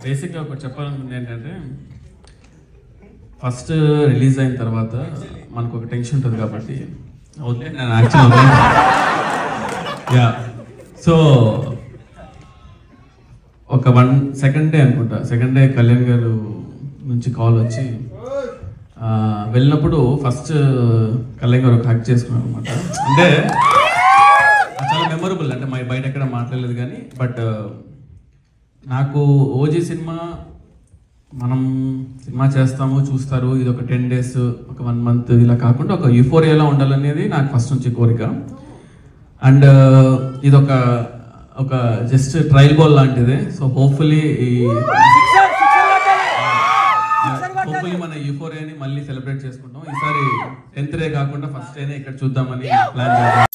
బేసిక్గా ఒకటి చెప్పాలనుకుంది ఏంటంటే ఫస్ట్ రిలీజ్ అయిన తర్వాత మనకు ఒక టెన్షన్ ఉంటుంది కాబట్టి ఓకే నేను యాక్చువల్ యా సో ఒక సెకండ్ డే అనుకుంటా, సెకండ్ డే కళ్యాణ్ గారు నుంచి కాల్ వచ్చి వెళ్ళినప్పుడు ఫస్ట్ కళ్యాణ్ గారు ఒక హక్ చేసుకున్నారు అనమాట. అంటే చాలా మెమొరబుల్, అంటే బయట ఎక్కడ మాట్లాడలేదు కానీ బట్ నాకు ఓజీ సినిమా మనం సినిమా చేస్తాము చూస్తారు, ఇది ఒక 10 days ఒక 1 month ఇలా కాకుండా ఒక యూఫోరియాలో ఉండాలనేది నాకు ఫస్ట్ నుంచి కోరిక. అండ్ ఇది ఒక జస్ట్ ట్రయల్ బాల్ లాంటిదే. సో హోప్ఫుల్లీ మన యూఫోరియాని మళ్ళీ సెలబ్రేట్ చేసుకుంటాం. ఈసారి 10th డే కాకుండా ఫస్ట్ డేనే ఇక్కడ చూద్దామని ప్లాన్ చేద్దాం.